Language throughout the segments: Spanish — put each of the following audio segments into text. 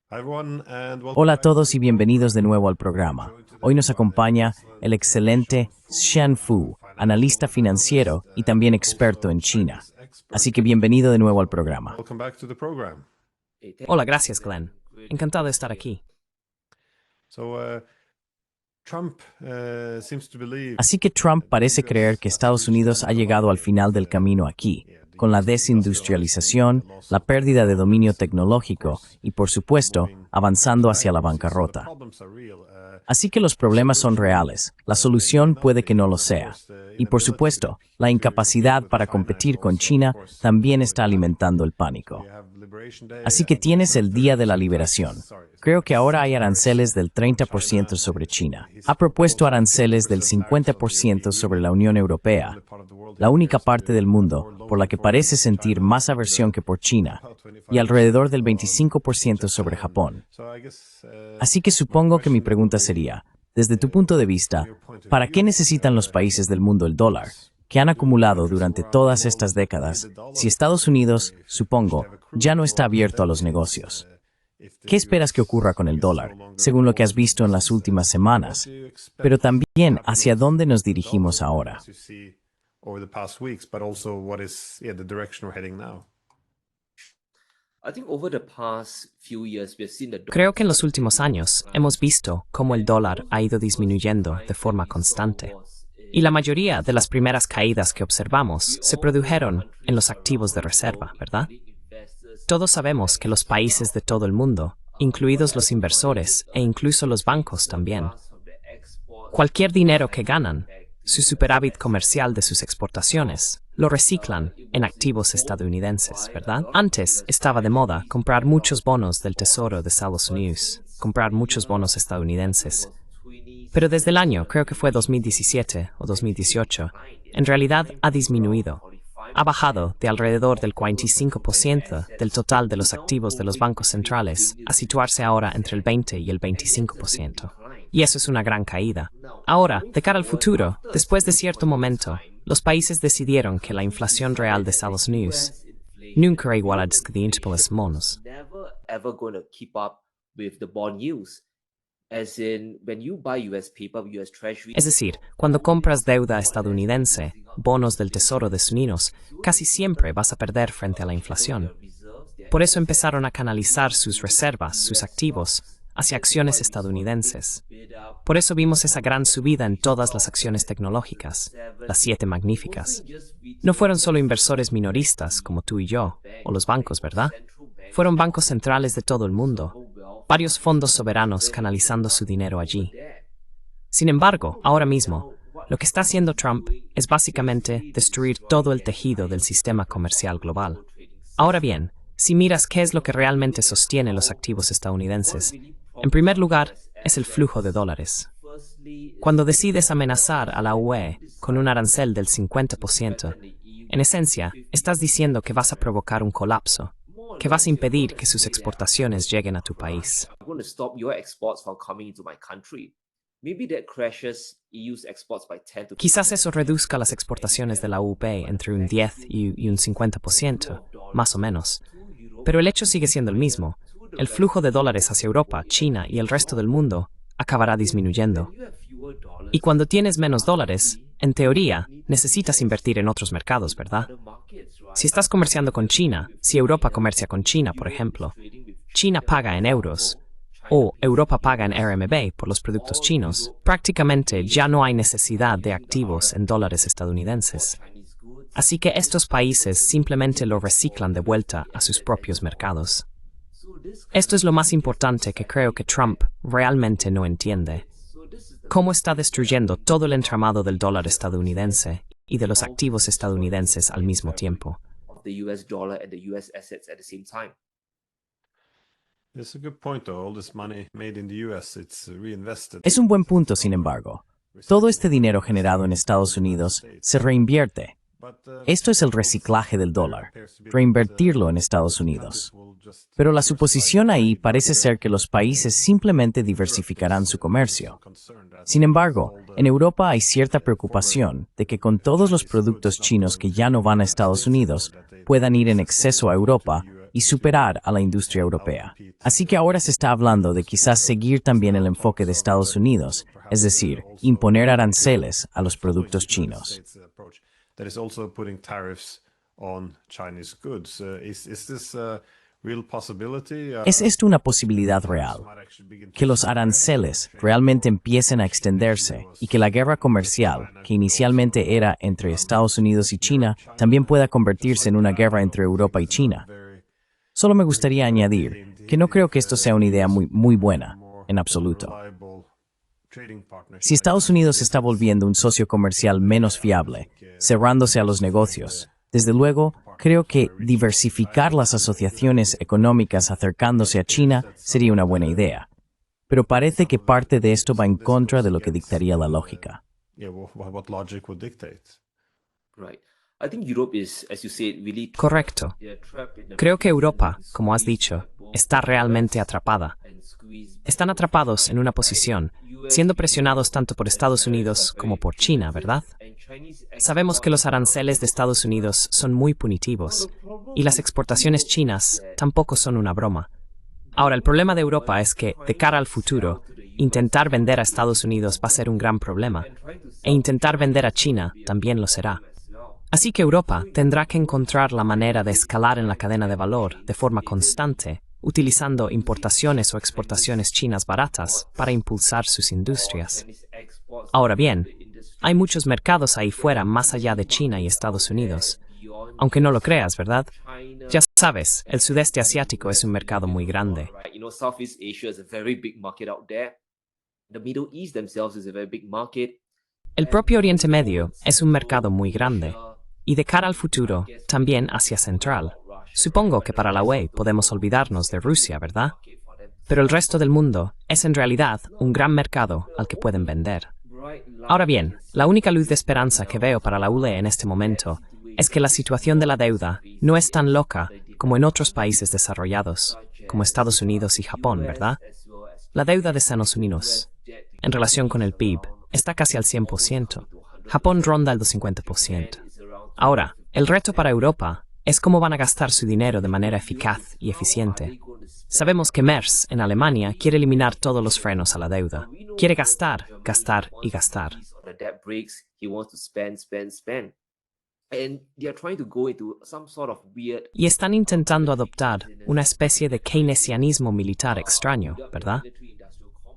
Hola a todos y bienvenidos de nuevo al programa. Hoy nos acompaña el excelente Shan Fu, analista financiero y también experto en China. Así que bienvenido de nuevo al programa. Hola, gracias, Glenn. Encantado de estar aquí. Así que Trump parece creer que Estados Unidos ha llegado al final del camino aquí, con la desindustrialización, la pérdida de dominio tecnológico y, por supuesto, avanzando hacia la bancarrota. Así que los problemas son reales, la solución puede que no lo sea. Y, por supuesto, la incapacidad para competir con China también está alimentando el pánico. Así que tienes el Día de la Liberación. Creo que ahora hay aranceles del 30% sobre China. Ha propuesto aranceles del 50% sobre la Unión Europea, la única parte del mundo por la que parece sentir más aversión que por China, y alrededor del 25% sobre Japón. Así que supongo que mi pregunta sería, desde tu punto de vista, ¿para qué necesitan los países del mundo el dólar, que han acumulado durante todas estas décadas, si Estados Unidos, supongo, ya no está abierto a los negocios? ¿Qué esperas que ocurra con el dólar, según lo que has visto en las últimas semanas? Pero también, ¿hacia dónde nos dirigimos ahora? Creo que en los últimos años hemos visto cómo el dólar ha ido disminuyendo de forma constante. Y la mayoría de las primeras caídas que observamos se produjeron en los activos de reserva, ¿verdad? Todos sabemos que los países de todo el mundo, incluidos los inversores e incluso los bancos también, cualquier dinero que ganan, su superávit comercial de sus exportaciones, lo reciclan en activos estadounidenses, ¿verdad? Antes estaba de moda comprar muchos bonos del Tesoro de Estados Unidos, comprar muchos bonos estadounidenses. Pero desde el año, creo que fue 2017 o 2018, en realidad ha disminuido. Ha bajado de alrededor del 45% del total de los activos de los bancos centrales a situarse ahora entre el 20 y el 25%. Y eso es una gran caída. Ahora, de cara al futuro, después de cierto momento, los países decidieron que la inflación real de Estados Unidos nunca era igual a los monos. Es decir, cuando compras deuda estadounidense, bonos del Tesoro de Estados Unidos, casi siempre vas a perder frente a la inflación. Por eso empezaron a canalizar sus reservas, sus activos, hacia acciones estadounidenses. Por eso vimos esa gran subida en todas las acciones tecnológicas, las 7 magníficas. No fueron solo inversores minoristas como tú y yo, o los bancos, ¿verdad? Fueron bancos centrales de todo el mundo, varios fondos soberanos canalizando su dinero allí. Sin embargo, ahora mismo, lo que está haciendo Trump es básicamente destruir todo el tejido del sistema comercial global. Ahora bien, si miras qué es lo que realmente sostiene los activos estadounidenses, en primer lugar, es el flujo de dólares. Cuando decides amenazar a la UE con un arancel del 50%, en esencia, estás diciendo que vas a provocar un colapso, que vas a impedir que sus exportaciones lleguen a tu país. Quizás eso reduzca las exportaciones de la UE entre un 10 y un 50%, más o menos. Pero el hecho sigue siendo el mismo. El flujo de dólares hacia Europa, China y el resto del mundo acabará disminuyendo. Y cuando tienes menos dólares, en teoría, necesitas invertir en otros mercados, ¿verdad? Si estás comerciando con China, si Europa comercia con China, por ejemplo, China paga en euros, o Europa paga en RMB por los productos chinos, prácticamente ya no hay necesidad de activos en dólares estadounidenses. Así que estos países simplemente lo reciclan de vuelta a sus propios mercados. Esto es lo más importante que creo que Trump realmente no entiende. Cómo está destruyendo todo el entramado del dólar estadounidense y de los activos estadounidenses al mismo tiempo. Es un buen punto, sin embargo. Todo este dinero generado en Estados Unidos se reinvierte. Esto es el reciclaje del dólar, reinvertirlo en Estados Unidos. Pero la suposición ahí parece ser que los países simplemente diversificarán su comercio. Sin embargo, en Europa hay cierta preocupación de que con todos los productos chinos que ya no van a Estados Unidos puedan ir en exceso a Europa y superar a la industria europea. Así que ahora se está hablando de quizás seguir también el enfoque de Estados Unidos, es decir, imponer aranceles a los productos chinos. ¿Es esto una posibilidad real? Que los aranceles realmente empiecen a extenderse y que la guerra comercial, que inicialmente era entre Estados Unidos y China, también pueda convertirse en una guerra entre Europa y China. Solo me gustaría añadir que no creo que esto sea una idea muy buena, en absoluto. Si Estados Unidos se está volviendo un socio comercial menos fiable, cerrándose a los negocios, desde luego, creo que diversificar las asociaciones económicas acercándose a China sería una buena idea. Pero parece que parte de esto va en contra de lo que dictaría la lógica. Correcto. Creo que Europa, como has dicho, está realmente atrapada. Están atrapados en una posición, siendo presionados tanto por Estados Unidos como por China, ¿verdad? Sabemos que los aranceles de Estados Unidos son muy punitivos, y las exportaciones chinas tampoco son una broma. Ahora, el problema de Europa es que, de cara al futuro, intentar vender a Estados Unidos va a ser un gran problema, e intentar vender a China también lo será. Así que Europa tendrá que encontrar la manera de escalar en la cadena de valor de forma constante, utilizando importaciones o exportaciones chinas baratas para impulsar sus industrias. Ahora bien, hay muchos mercados ahí fuera más allá de China y Estados Unidos. Aunque no lo creas, ¿verdad? Ya sabes, el sudeste asiático es un mercado muy grande. El propio Oriente Medio es un mercado muy grande. Y de cara al futuro, también Asia Central. Supongo que para la UE podemos olvidarnos de Rusia, ¿verdad? Pero el resto del mundo es en realidad un gran mercado al que pueden vender. Ahora bien, la única luz de esperanza que veo para la UE en este momento es que la situación de la deuda no es tan loca como en otros países desarrollados, como Estados Unidos y Japón, ¿verdad? La deuda de Estados Unidos, en relación con el PIB, está casi al 100%. Japón ronda el 50%. Ahora, el reto para Europa es cómo van a gastar su dinero de manera eficaz y eficiente. Sabemos que Merz, en Alemania, quiere eliminar todos los frenos a la deuda. Quiere gastar, gastar y gastar. Y están intentando adoptar una especie de keynesianismo militar extraño, ¿verdad?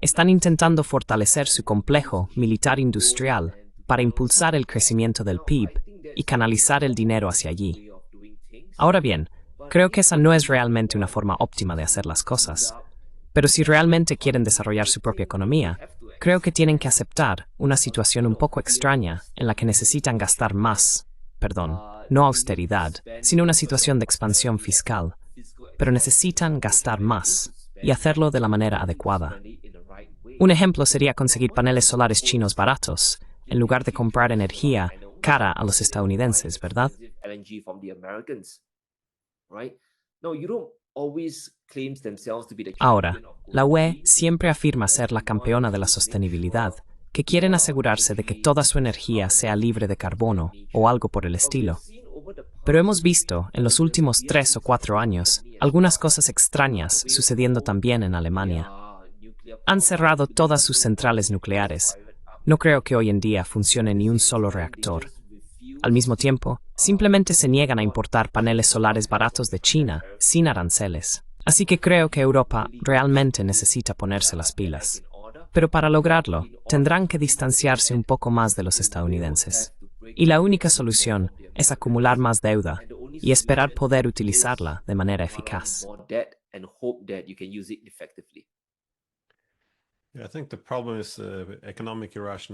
Están intentando fortalecer su complejo militar industrial para impulsar el crecimiento del PIB y canalizar el dinero hacia allí. Ahora bien, creo que esa no es realmente una forma óptima de hacer las cosas. Pero si realmente quieren desarrollar su propia economía, creo que tienen que aceptar una situación un poco extraña en la que necesitan gastar más, no austeridad, sino una situación de expansión fiscal, pero necesitan gastar más y hacerlo de la manera adecuada. Un ejemplo sería conseguir paneles solares chinos baratos, en lugar de comprar energía cara a los estadounidenses, ¿verdad? Ahora, la UE siempre afirma ser la campeona de la sostenibilidad, que quieren asegurarse de que toda su energía sea libre de carbono o algo por el estilo. Pero hemos visto, en los últimos 3 o 4 años, algunas cosas extrañas sucediendo también en Alemania. Han cerrado todas sus centrales nucleares. No creo que hoy en día funcione ni un solo reactor. Al mismo tiempo, simplemente se niegan a importar paneles solares baratos de China, sin aranceles. Así que creo que Europa realmente necesita ponerse las pilas. Pero para lograrlo, tendrán que distanciarse un poco más de los estadounidenses. Y la única solución es acumular más deuda y esperar poder utilizarla de manera eficaz.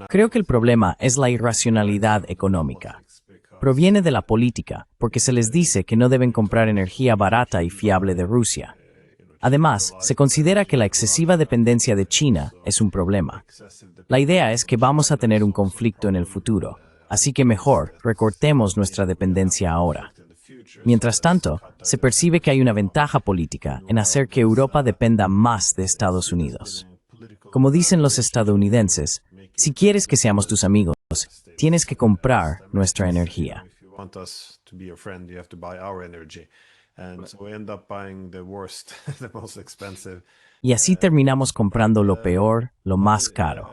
Creo que el problema es la irracionalidad económica. Proviene de la política, porque se les dice que no deben comprar energía barata y fiable de Rusia. Además, se considera que la excesiva dependencia de China es un problema. La idea es que vamos a tener un conflicto en el futuro, así que mejor recortemos nuestra dependencia ahora. Mientras tanto, se percibe que hay una ventaja política en hacer que Europa dependa más de Estados Unidos. Como dicen los estadounidenses, si quieres que seamos tus amigos, tienes que comprar nuestra energía. And so we end up buying the worst, the most expensive. Y así terminamos comprando lo peor, lo más caro.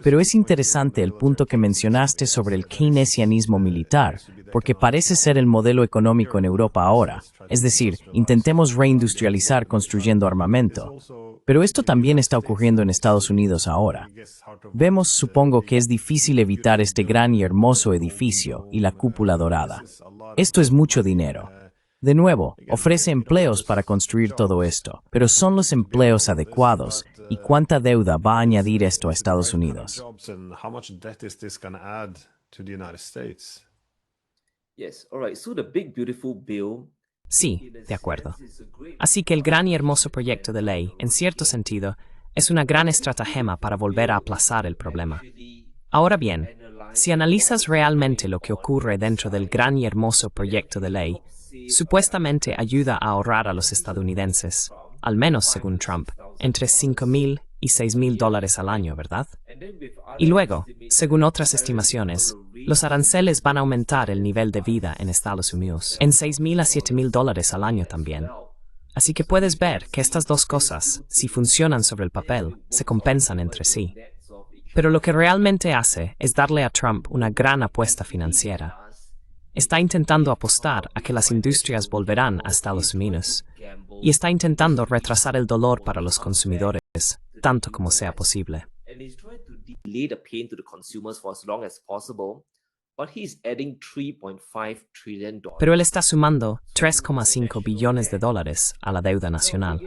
Pero es interesante el punto que mencionaste sobre el keynesianismo militar, porque parece ser el modelo económico en Europa ahora. Es decir, intentemos reindustrializar construyendo armamento. Pero esto también está ocurriendo en Estados Unidos ahora. Vemos, supongo, que es difícil evitar este gran y hermoso edificio y la cúpula dorada. Esto es mucho dinero. De nuevo, ofrece empleos para construir todo esto, pero ¿son los empleos adecuados? ¿Y cuánta deuda va a añadir esto a Estados Unidos? How much debt is this going to add to the United States? Yes, all right. So the big beautiful bill. Sí, de acuerdo. Así que el gran y hermoso proyecto de ley, en cierto sentido, es una gran estratagema para volver a aplazar el problema. Ahora bien, si analizas realmente lo que ocurre dentro del gran y hermoso proyecto de ley, supuestamente ayuda a ahorrar a los estadounidenses, al menos según Trump, entre $5,000 y $6,000 al año, ¿verdad? Y luego, según otras estimaciones, los aranceles van a aumentar el nivel de vida en Estados Unidos en $6,000 a $7,000 al año también. Así que puedes ver que estas dos cosas, si funcionan sobre el papel, se compensan entre sí. Pero lo que realmente hace es darle a Trump una gran apuesta financiera. Está intentando apostar a que las industrias volverán a Estados Unidos y está intentando retrasar el dolor para los consumidores tanto como sea posible. And he's trying to delay the pain to the consumers for as long as possible, but he's adding $3.5 trillion. Pero él está sumando $3,5 billones a la deuda nacional.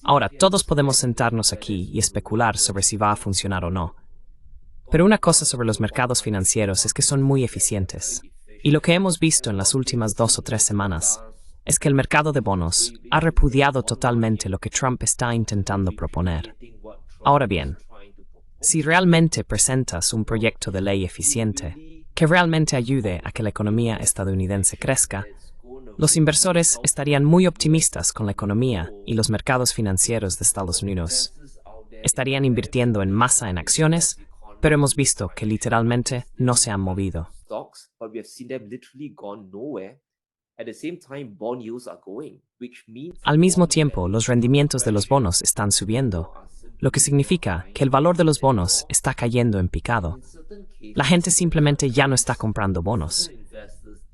Ahora, todos podemos sentarnos aquí y especular sobre si va a funcionar o no. Pero una cosa sobre los mercados financieros es que son muy eficientes. Y lo que hemos visto en las últimas 2 o 3 semanas es que el mercado de bonos ha repudiado totalmente lo que Trump está intentando proponer. Ahora bien, si realmente presentas un proyecto de ley eficiente que realmente ayude a que la economía estadounidense crezca, los inversores estarían muy optimistas con la economía y los mercados financieros de Estados Unidos. Estarían invirtiendo en masa en acciones, pero hemos visto que literalmente no se han movido. Stocks, but we have seen them literally gone nowhere. At the same time, bond yields are going, which means Al mismo tiempo, los rendimientos de los bonos están subiendo, lo que significa que el valor de los bonos está cayendo en picado. La gente simplemente ya no está comprando bonos.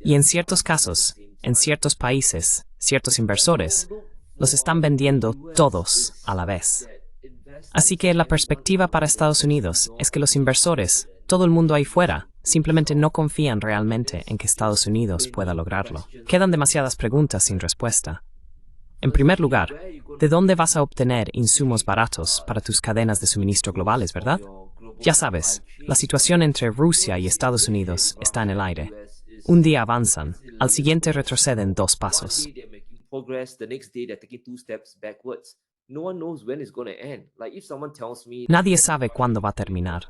Y en ciertos casos, en ciertos países, ciertos inversores, los están vendiendo todos a la vez. Así que la perspectiva para Estados Unidos es que los inversores, todo el mundo ahí fuera, simplemente no confían realmente en que Estados Unidos pueda lograrlo. Quedan demasiadas preguntas sin respuesta. En primer lugar, ¿de dónde vas a obtener insumos baratos para tus cadenas de suministro globales, verdad? Ya sabes, la situación entre Rusia y Estados Unidos está en el aire. Un día avanzan, al siguiente retroceden 2 pasos. one day they're making progress, the next day they're taking 2 steps backwards. No one knows when it's going to end. Like if someone tells me Nadie sabe cuándo va a terminar.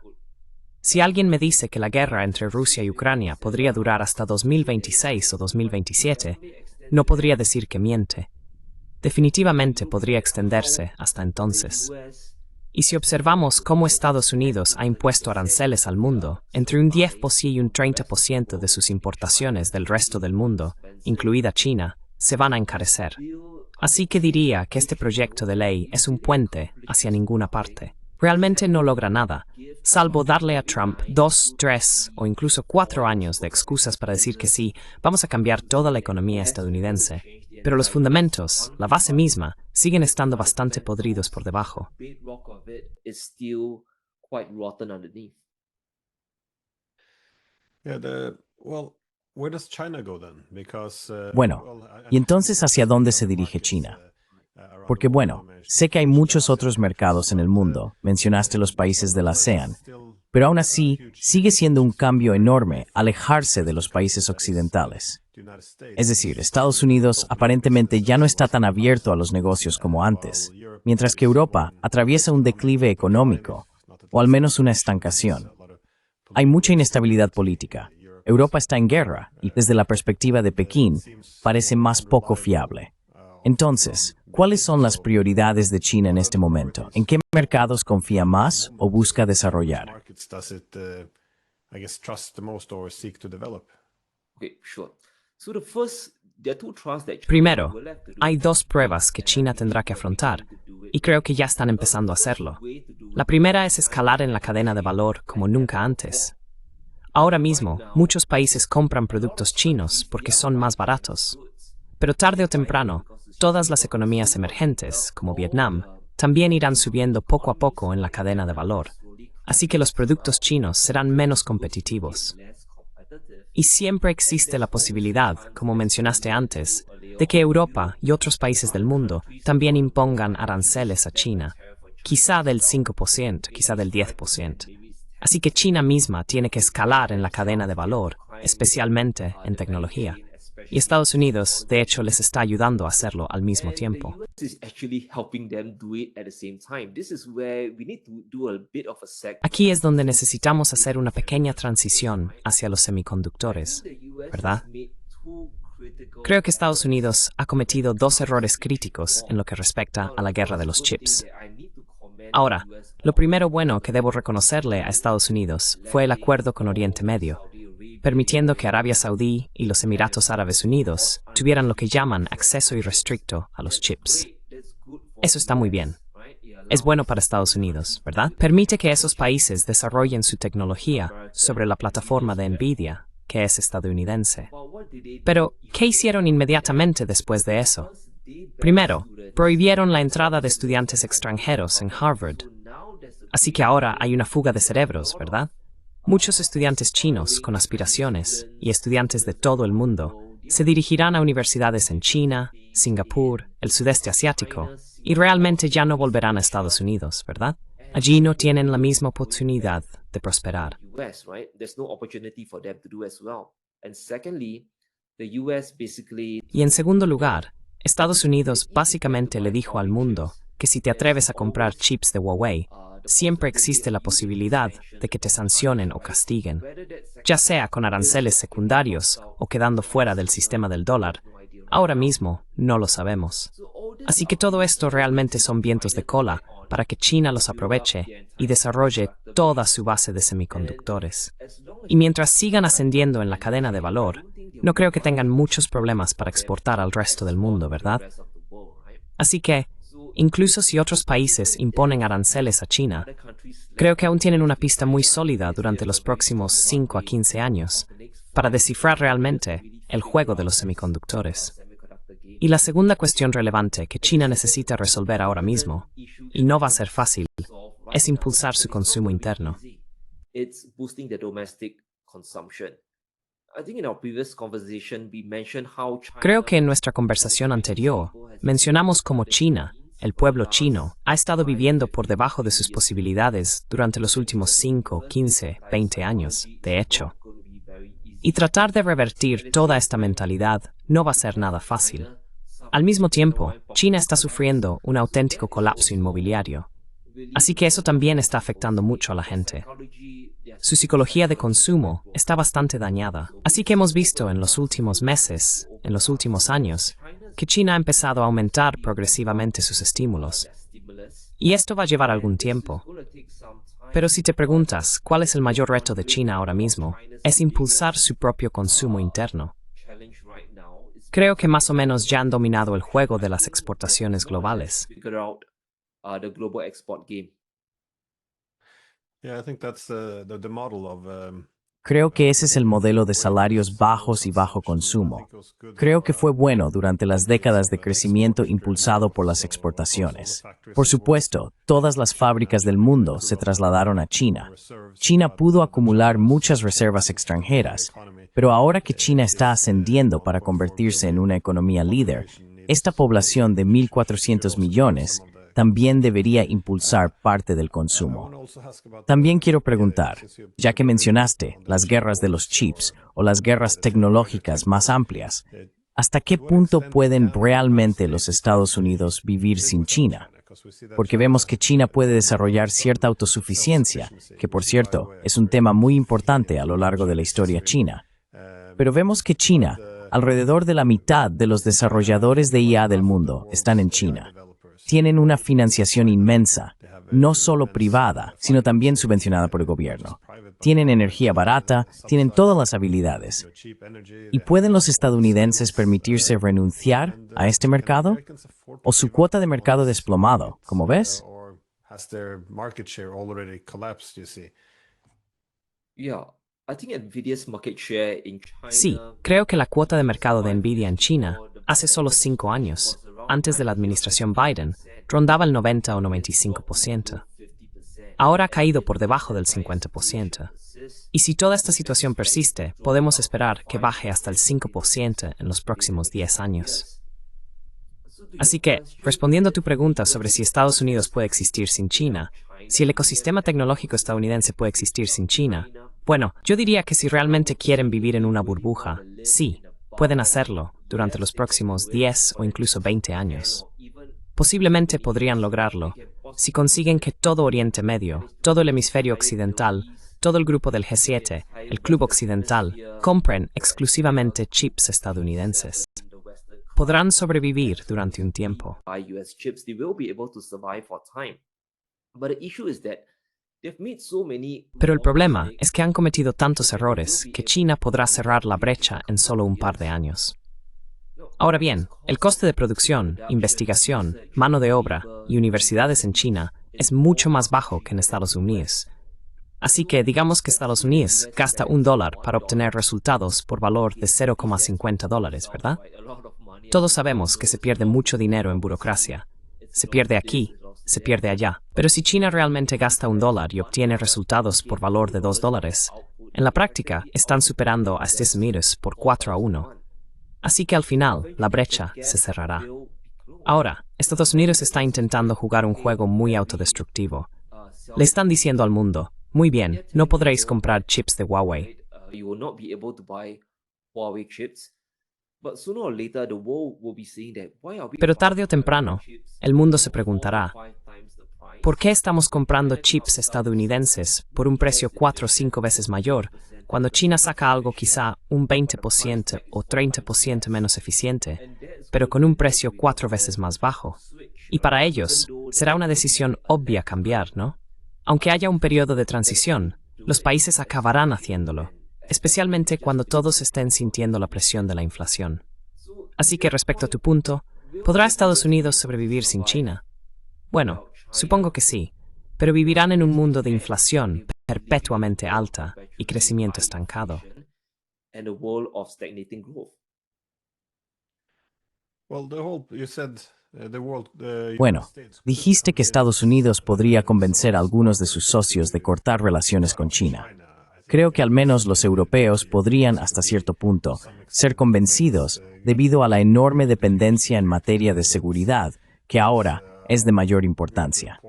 Si alguien me dice que la guerra entre Rusia y Ucrania podría durar hasta 2026 o 2027, no podría decir que miente. Definitivamente podría extenderse hasta entonces. Y si observamos cómo Estados Unidos ha impuesto aranceles al mundo, entre un 10% y un 30% de sus importaciones del resto del mundo, incluida China, se van a encarecer. Así que diría que este proyecto de ley es un puente hacia ninguna parte. Realmente no logra nada, salvo darle a Trump 2, 3 o incluso 4 años de excusas para decir que sí, vamos a cambiar toda la economía estadounidense. Pero los fundamentos, la base misma, siguen estando bastante podridos por debajo. bedrock of it is still quite rotten underneath. Yeah, where does China go then? Because Bueno, ¿y entonces hacia dónde se dirige China? Porque bueno, sé que hay muchos otros mercados en el mundo, mencionaste los países de la ASEAN, pero aún así sigue siendo un cambio enorme alejarse de los países occidentales. Es decir, Estados Unidos aparentemente ya no está tan abierto a los negocios como antes, mientras que Europa atraviesa un declive económico, o al menos una estancación. Hay mucha inestabilidad política. Europa está en guerra y desde la perspectiva de Pekín parece más poco fiable. Entonces, ¿cuáles son las prioridades de China en este momento? ¿En qué mercados confía más o busca desarrollar? markets does it, I guess, trust the most or seek to develop? Okay, sure. So the first there are two trusts that China Primero, will have to do. hay dos pruebas que China tendrá que afrontar, y creo que ya están empezando a hacerlo. La primera es escalar en la cadena de valor como nunca antes. Ahora mismo, muchos países compran productos chinos porque son más baratos. Pero tarde o temprano, todas las economías emergentes, como Vietnam, también irán subiendo poco a poco en la cadena de valor. Así que los productos chinos serán menos competitivos. Y siempre existe la posibilidad, como mencionaste antes, de que Europa y otros países del mundo también impongan aranceles a China, quizá del 5%, quizá del 10%. Así que China misma tiene que escalar en la cadena de valor, especialmente en tecnología. Y Estados Unidos, de hecho, les está ayudando a hacerlo al mismo tiempo. Aquí es donde necesitamos hacer una pequeña transición hacia los semiconductores, ¿verdad? Creo que Estados Unidos ha cometido dos errores críticos en lo que respecta a la guerra de los chips. Ahora, lo primero bueno que debo reconocerle a Estados Unidos fue el acuerdo con Oriente Medio, permitiendo que Arabia Saudí y los Emiratos Árabes Unidos tuvieran lo que llaman acceso irrestricto a los chips. Eso está muy bien. Es bueno para Estados Unidos, ¿verdad? Permite que esos países desarrollen su tecnología sobre la plataforma de Nvidia, que es estadounidense. Pero, ¿qué hicieron inmediatamente después de eso? Primero, prohibieron la entrada de estudiantes extranjeros en Harvard. Así que ahora hay una fuga de cerebros, ¿verdad? Muchos estudiantes chinos con aspiraciones y estudiantes de todo el mundo se dirigirán a universidades en China, Singapur, el sudeste asiático, y realmente ya no volverán a Estados Unidos, ¿verdad? Allí no tienen la misma oportunidad de prosperar. Y en segundo lugar, Estados Unidos básicamente le dijo al mundo que si te atreves a comprar chips de Huawei, siempre existe la posibilidad de que te sancionen o castiguen, ya sea con aranceles secundarios o quedando fuera del sistema del dólar. Ahora mismo no lo sabemos. Así que todo esto realmente son vientos de cola para que China los aproveche y desarrolle toda su base de semiconductores. Y mientras sigan ascendiendo en la cadena de valor, no creo que tengan muchos problemas para exportar al resto del mundo, ¿verdad? Así que, incluso si otros países imponen aranceles a China, creo que aún tienen una pista muy sólida durante los próximos 5 a 15 años para descifrar realmente el juego de los semiconductores. Y la segunda cuestión relevante que China necesita resolver ahora mismo, y no va a ser fácil, es impulsar su consumo interno. Creo que en nuestra conversación anterior mencionamos cómo China, el pueblo chino, ha estado viviendo por debajo de sus posibilidades durante los últimos 5, 15, 20 años, de hecho. Y tratar de revertir toda esta mentalidad no va a ser nada fácil. Al mismo tiempo, China está sufriendo un auténtico colapso inmobiliario. Así que eso también está afectando mucho a la gente. Su psicología de consumo está bastante dañada. Así que hemos visto en los últimos meses, en los últimos años, que China ha empezado a aumentar progresivamente sus estímulos. Y esto va a llevar algún tiempo. Pero si te preguntas cuál es el mayor reto de China ahora mismo, es impulsar su propio consumo interno. Creo que más o menos ya han dominado el juego de las exportaciones globales. Creo que ese es el modelo de salarios bajos y bajo consumo. Creo que fue bueno durante las décadas de crecimiento impulsado por las exportaciones. Por supuesto, todas las fábricas del mundo se trasladaron a China. China pudo acumular muchas reservas extranjeras, pero ahora que China está ascendiendo para convertirse en una economía líder, esta población de 1.400 millones también debería impulsar parte del consumo. También quiero preguntar, ya que mencionaste las guerras de los chips o las guerras tecnológicas más amplias, ¿hasta qué punto pueden realmente los Estados Unidos vivir sin China? Porque vemos que China puede desarrollar cierta autosuficiencia, que por cierto es un tema muy importante a lo largo de la historia china. Pero vemos que China, alrededor de la mitad de los desarrolladores de IA del mundo están en China. Tienen una financiación inmensa, no solo privada, sino también subvencionada por el gobierno. tienen energía barata, tienen todas las habilidades. ¿Y pueden los estadounidenses permitirse renunciar a este mercado? ¿O su cuota de mercado desplomado, como ves? Yeah, I think Nvidia's market share in China. Sí, creo que la cuota de mercado de Nvidia en China, hace solo 5 años, antes de la administración Biden, rondaba el 90 o 95%. Ahora ha caído por debajo del 50%. Y si toda esta situación persiste, podemos esperar que baje hasta el 5% en los próximos 10 años. Así que, respondiendo a tu pregunta sobre si Estados Unidos puede existir sin China, si el ecosistema tecnológico estadounidense puede existir sin China, bueno, yo diría que si realmente quieren vivir en una burbuja, sí, pueden hacerlo durante los próximos 10 o incluso 20 años. Posiblemente podrían lograrlo si consiguen que todo Oriente Medio, todo el hemisferio occidental, todo el grupo del G7, el Club Occidental, compren exclusivamente chips estadounidenses. Podrán sobrevivir durante un tiempo. Buy US chips, they will be able to survive for time. But the issue is that they've made so many. Pero el problema es que han cometido tantos errores que China podrá cerrar la brecha en solo un par de años. Ahora bien, el coste de producción, investigación, mano de obra y universidades en China es mucho más bajo que en Estados Unidos. Así que digamos que Estados Unidos gasta $1 para obtener resultados por valor de $0,50, ¿verdad? Todos sabemos que se pierde mucho dinero en burocracia. Se pierde aquí, se pierde allá. Pero si China realmente gasta $1 y obtiene resultados por valor de $2, en la práctica están superando a Estados Unidos por 4-1. Así que al final, la brecha se cerrará. Ahora, Estados Unidos está intentando jugar un juego muy autodestructivo. Le están diciendo al mundo, muy bien, no podréis comprar chips de Huawei. You will not be able to buy Huawei chips. But sooner or later, the world will be saying that why are we Pero tarde o temprano, el mundo se preguntará, ¿por qué estamos comprando chips estadounidenses por un precio 4 o 5 veces mayor cuando China saca algo quizá un 20% o 30% menos eficiente, pero con un precio 4 veces más bajo? Y para ellos, será una decisión obvia cambiar, ¿no? Aunque haya un periodo de transición, los países acabarán haciéndolo, especialmente cuando todos estén sintiendo la presión de la inflación. Así que respecto a tu punto, ¿podrá Estados Unidos sobrevivir sin China? Bueno, supongo que sí, pero vivirán en un mundo de inflación perpetuamente alta y crecimiento estancado. and a world of stagnating growth. Bueno, dijiste que Estados Unidos podría convencer a algunos de sus socios de cortar relaciones con China. Creo que al menos los europeos podrían, hasta cierto punto, ser convencidos debido a la enorme dependencia en materia de seguridad, que ahora es de mayor importancia.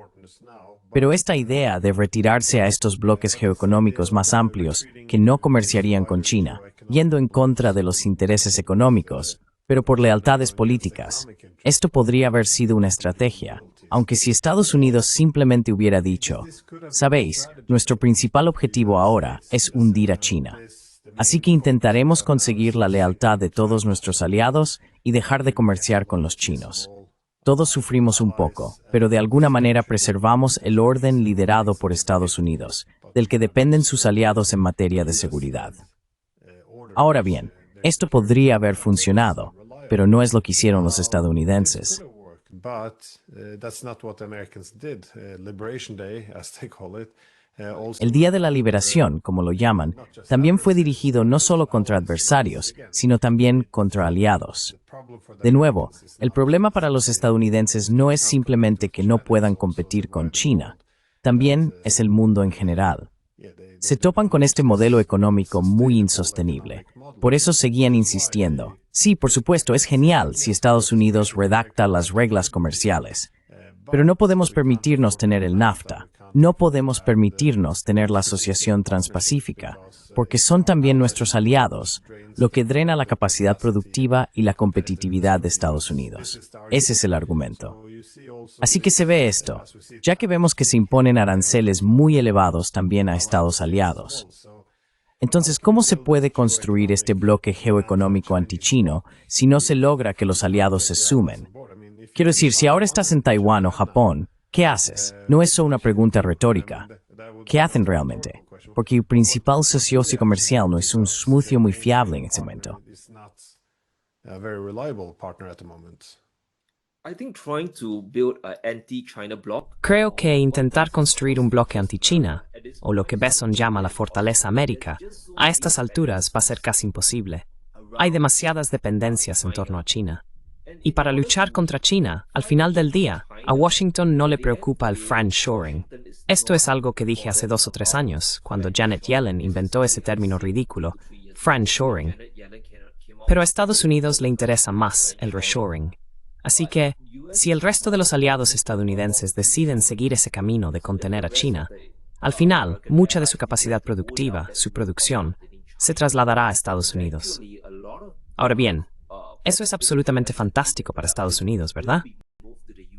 Pero esta idea de retirarse a estos bloques geoeconómicos más amplios que no comerciarían con China, yendo en contra de los intereses económicos, pero por lealtades políticas, esto podría haber sido una estrategia, aunque si Estados Unidos simplemente hubiera dicho, sabéis, nuestro principal objetivo ahora es hundir a China. Así que intentaremos conseguir la lealtad de todos nuestros aliados y dejar de comerciar con los chinos. Todos sufrimos un poco, pero de alguna manera preservamos el orden liderado por Estados Unidos, del que dependen sus aliados en materia de seguridad. Ahora bien, esto podría haber funcionado, pero no es lo que hicieron los estadounidenses. El Día de la Liberación, como lo llaman, también fue dirigido no solo contra adversarios, sino también contra aliados. De nuevo, el problema para los estadounidenses no es simplemente que no puedan competir con China, también es el mundo en general. Se topan con este modelo económico muy insostenible. Por eso seguían insistiendo. Sí, por supuesto, es genial si Estados Unidos redacta las reglas comerciales. Pero no podemos permitirnos tener el NAFTA. No podemos permitirnos tener la Asociación Transpacífica, porque son también nuestros aliados, lo que drena la capacidad productiva y la competitividad de Estados Unidos. Ese es el argumento. Así que se ve esto, ya que vemos que se imponen aranceles muy elevados también a Estados aliados. Entonces, ¿cómo se puede construir este bloque geoeconómico antichino si no se logra que los aliados se sumen? Quiero decir, si ahora estás en Taiwán o Japón, ¿qué haces? No es solo una pregunta retórica. ¿Qué hacen realmente? porque el principal socio comercial no es un socio muy fiable en este momento. It's not a very reliable partner at the moment. I think trying to build an anti-China bloc. Creo que intentar construir un bloque anti-China, o lo que Besson llama la Fortaleza América, a estas alturas va a ser casi imposible. Hay demasiadas dependencias en torno a China. Y para luchar contra China, al final del día, a Washington no le preocupa el friendshoring. Esto es algo que dije hace 2 o 3 años, cuando Janet Yellen inventó ese término ridículo, friendshoring. Pero a Estados Unidos le interesa más el reshoring. Así que, si el resto de los aliados estadounidenses deciden seguir ese camino de contener a China, al final, mucha de su capacidad productiva, su producción, se trasladará a Estados Unidos. Ahora bien, eso es absolutamente fantástico para Estados Unidos, ¿verdad?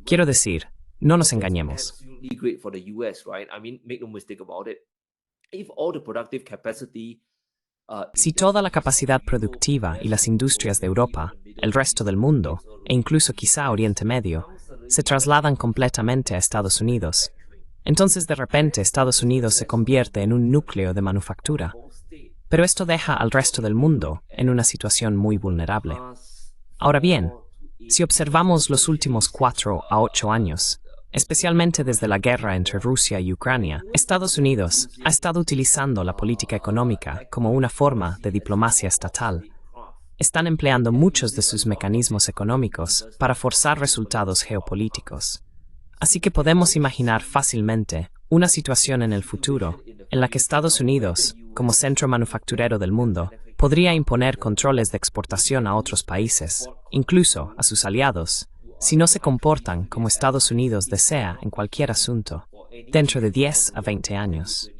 Quiero decir, no nos engañemos. Absolutely great for the US, right? I mean, make no mistake about it. If all the productive capacity Si toda la capacidad productiva y las industrias de Europa, el resto del mundo, e incluso quizá Oriente Medio, se trasladan completamente a Estados Unidos, entonces de repente Estados Unidos se convierte en un núcleo de manufactura. Pero esto deja al resto del mundo en una situación muy vulnerable. Ahora bien, si observamos los últimos 4 a 8 años, especialmente desde la guerra entre Rusia y Ucrania, Estados Unidos ha estado utilizando la política económica como una forma de diplomacia estatal. Están empleando muchos de sus mecanismos económicos para forzar resultados geopolíticos. Así que podemos imaginar fácilmente una situación en el futuro en la que Estados Unidos, como centro manufacturero del mundo, podría imponer controles de exportación a otros países, incluso a sus aliados, si no se comportan como Estados Unidos desea en cualquier asunto, dentro de 10 a 20 años.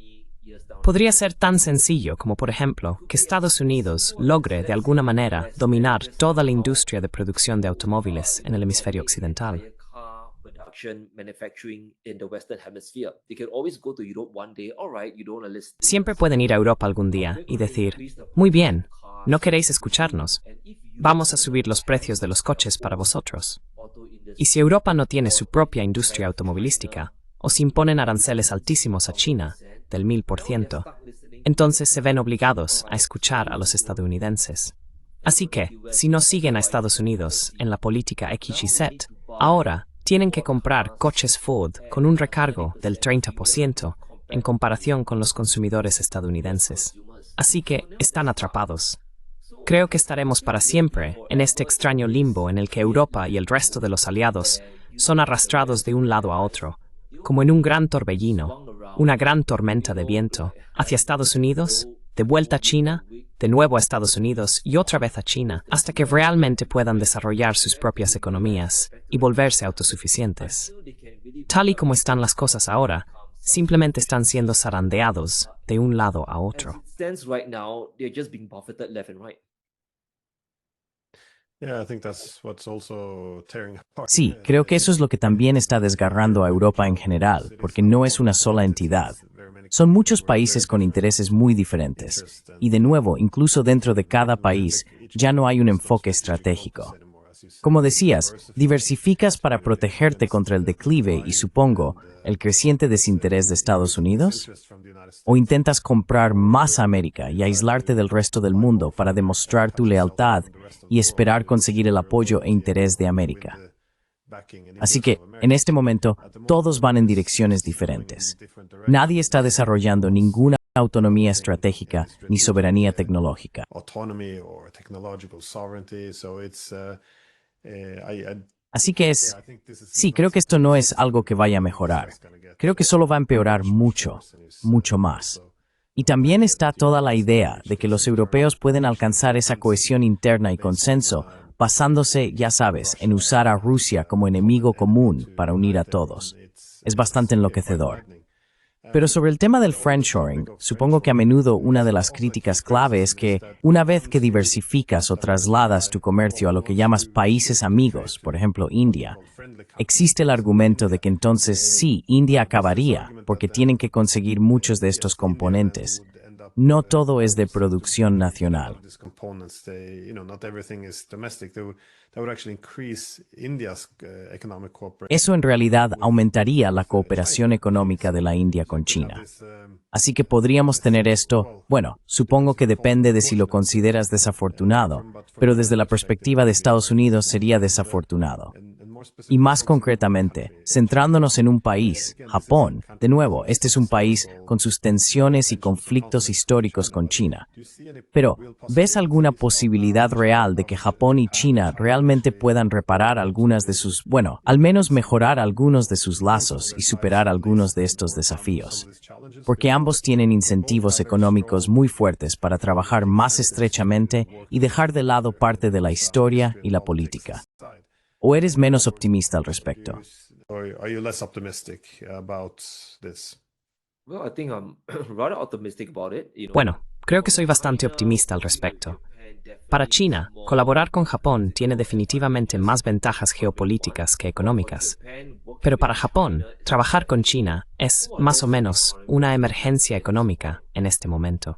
Podría ser tan sencillo como, por ejemplo, que Estados Unidos logre de alguna manera dominar toda la industria de producción de automóviles en el hemisferio occidental. Siempre pueden ir a Europa algún día y decir, muy bien, no queréis escucharnos, vamos a subir los precios de los coches para vosotros. Y si Europa no tiene su propia industria automovilística, o si imponen aranceles altísimos a China, del 1000%, entonces se ven obligados a escuchar a los estadounidenses. Así que, si no siguen a Estados Unidos en la política XYZ, ahora tienen que comprar coches Ford con un recargo del 30% en comparación con los consumidores estadounidenses. Así que están atrapados. Creo que estaremos para siempre en este extraño limbo en el que Europa y el resto de los aliados son arrastrados de un lado a otro, como en un gran torbellino, una gran tormenta de viento, hacia Estados Unidos, de vuelta a China, de nuevo a Estados Unidos y otra vez a China, hasta que realmente puedan desarrollar sus propias economías y volverse autosuficientes. Tal y como están las cosas ahora, simplemente están siendo zarandeados de un lado a otro. Sí, creo que eso es lo que también está desgarrando a Europa en general, porque no es una sola entidad. Son muchos países con intereses muy diferentes. Y de nuevo, incluso dentro de cada país, ya no hay un enfoque estratégico. Como decías, diversificas para protegerte contra el declive y, supongo, el creciente desinterés de Estados Unidos? ¿O intentas comprar más a América y aislarte del resto del mundo para demostrar tu lealtad y esperar conseguir el apoyo e interés de América? Así que, en este momento, todos van en direcciones diferentes. Nadie está desarrollando ninguna autonomía estratégica ni soberanía tecnológica. Así que sí, creo que esto no es algo que vaya a mejorar. Creo que solo va a empeorar mucho, mucho más. Y también está toda la idea de que los europeos pueden alcanzar esa cohesión interna y consenso basándose, ya sabes, en usar a Rusia como enemigo común para unir a todos. Es bastante enloquecedor. Pero sobre el tema del friendshoring, supongo que a menudo una de las críticas clave es que una vez que diversificas o trasladas tu comercio a lo que llamas países amigos, por ejemplo India, existe el argumento de que entonces sí, India acabaría porque tienen que conseguir muchos de estos componentes. No todo es de producción nacional. Eso en realidad aumentaría la cooperación económica de la India con China. Así que podríamos tener esto, bueno, supongo que depende de si lo consideras desafortunado, pero desde la perspectiva de Estados Unidos sería desafortunado. Y más concretamente, centrándonos en un país, Japón, de nuevo, este es un país con sus tensiones y conflictos históricos con China. Pero, ¿ves alguna posibilidad real de que Japón y China realmente puedan reparar algunas de sus, bueno, al menos mejorar algunos de sus lazos y superar algunos de estos desafíos? Porque ambos tienen incentivos económicos muy fuertes para trabajar más estrechamente y dejar de lado parte de la historia y la política. ¿O eres menos optimista al respecto? Or are you less optimistic about this? Well, I think I'm rather optimistic about it. Bueno, creo que soy bastante optimista al respecto. Para China, colaborar con Japón tiene definitivamente más ventajas geopolíticas que económicas. Pero para Japón, trabajar con China es, más o menos, una emergencia económica en este momento.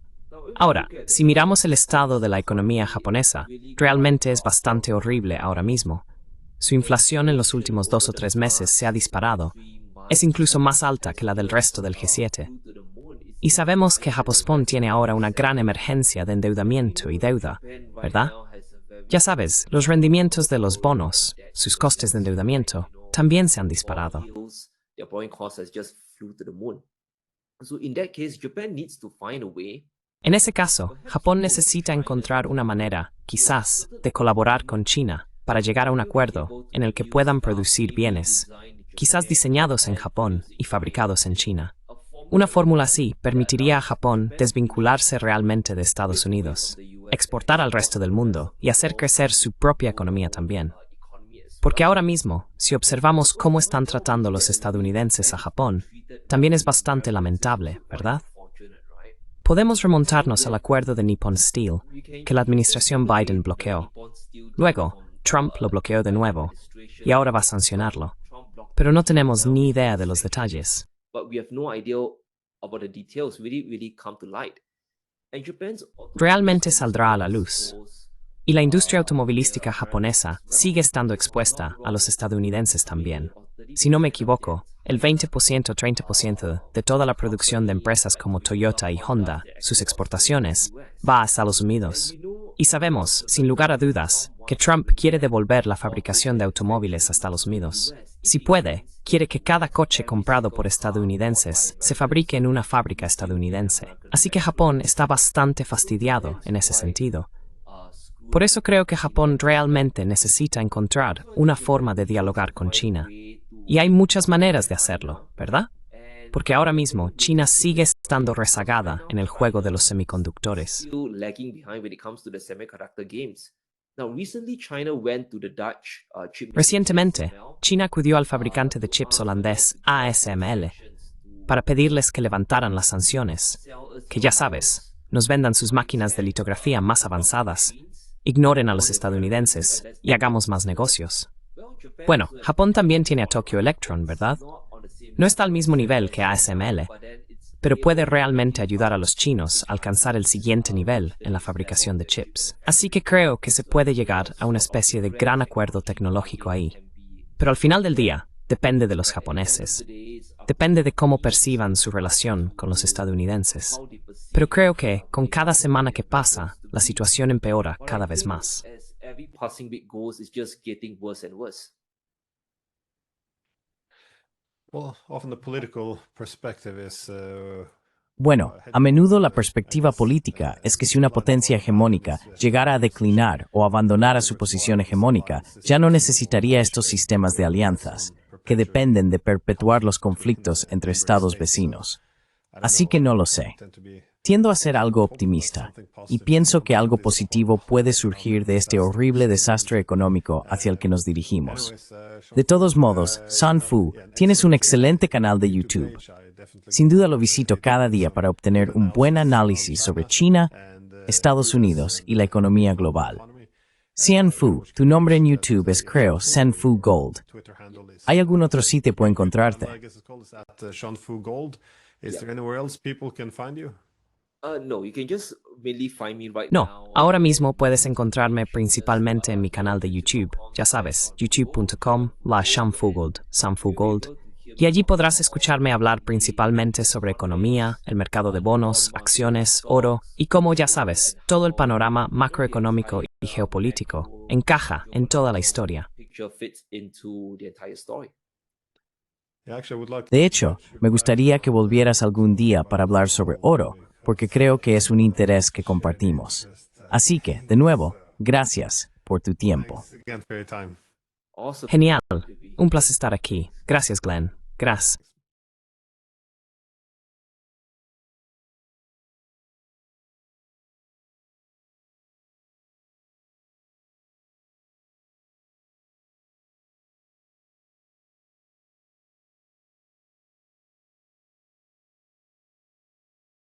Ahora, si miramos el estado de la economía japonesa, realmente es bastante horrible ahora mismo. Su inflación en los últimos 2 o 3 meses se ha disparado. Es incluso más alta que la del resto del G7. Y sabemos que Japón tiene ahora una gran emergencia de endeudamiento y deuda, ¿verdad? Ya sabes, los rendimientos de los bonos, sus costes de endeudamiento, también se han disparado. Their borrowing costs has just flew to the moon. So in that case, Japan needs to find a way. En ese caso, Japón necesita encontrar una manera, quizás, de colaborar con China para llegar a un acuerdo en el que puedan producir bienes, quizás diseñados en Japón y fabricados en China. Una fórmula así permitiría a Japón desvincularse realmente de Estados Unidos, exportar al resto del mundo y hacer crecer su propia economía también. Porque ahora mismo, si observamos cómo están tratando los estadounidenses a Japón, también es bastante lamentable, ¿verdad? Podemos remontarnos al acuerdo de Nippon Steel, que la administración Biden bloqueó. Luego, Trump lo bloqueó de nuevo, y ahora va a sancionarlo. Pero no tenemos ni idea de los detalles. But we have no idea about the details really come to light. And Japan's Realmente saldrá a la luz. Y la industria automovilística japonesa sigue estando expuesta a los estadounidenses también. Si no me equivoco, el 20% o 30% de toda la producción de empresas como Toyota y Honda, sus exportaciones, va a Estados Unidos. Y sabemos, sin lugar a dudas, que Trump quiere devolver la fabricación de automóviles a Estados Unidos. Si puede, quiere que cada coche comprado por estadounidenses se fabrique en una fábrica estadounidense. Así que Japón está bastante fastidiado en ese sentido. Por eso creo que Japón realmente necesita encontrar una forma de dialogar con China. Y hay muchas maneras de hacerlo, ¿verdad? Porque ahora mismo China sigue estando rezagada en el juego de los semiconductores. still lagging behind when it comes to the semiconductor games. Now, recently China went to the Dutch chip Recientemente, China acudió al fabricante de chips holandés ASML para pedirles que levantaran las sanciones, que ya sabes, nos vendan sus máquinas de litografía más avanzadas, ignoren a los estadounidenses y hagamos más negocios. Bueno, Japón también tiene a Tokyo Electron, ¿verdad? No está al mismo nivel que ASML, pero puede realmente ayudar a los chinos a alcanzar el siguiente nivel en la fabricación de chips. Así que creo que se puede llegar a una especie de gran acuerdo tecnológico ahí. Pero al final del día, depende de los japoneses. Depende de cómo perciban su relación con los estadounidenses. Pero creo que, con cada semana que pasa, la situación empeora cada vez más. as every passing week goes, it's just getting worse and worse. Well, often the political perspective is Bueno, a menudo la perspectiva política es que si una potencia hegemónica llegara a declinar o abandonara su posición hegemónica, ya no necesitaría estos sistemas de alianzas, que dependen de perpetuar los conflictos entre estados vecinos. Así que no lo sé. Tiendo a ser algo optimista, y pienso que algo positivo puede surgir de este horrible desastre económico hacia el que nos dirigimos. De todos modos, San Fu, tienes un excelente canal de YouTube. Sin duda lo visito cada día para obtener un buen análisis sobre China, Estados Unidos y la economía global. Sian Fu, tu nombre en YouTube es creo Sen Fu Gold. ¿Hay algún otro sitio para encontrarte? I guess it's called at Sean Fu Gold. Is there anywhere else people can find you? No, you can just mainly find me right No, now. ahora mismo puedes encontrarme principalmente en mi canal de YouTube, ya sabes, youtube.com/shamfugold, Samfugold, Y allí podrás escucharme hablar principalmente sobre economía, el mercado de bonos, acciones, oro y, como ya sabes, todo el panorama macroeconómico y geopolítico encaja en toda la historia. Picture fits into the entire story. Yeah, actually, I would like De hecho, me gustaría que volvieras algún día para hablar sobre oro, porque creo que es un interés que compartimos. Así que, de nuevo, gracias por tu tiempo. again for your time. Also, Genial. Un placer estar aquí. Gracias, Glenn. Gracias.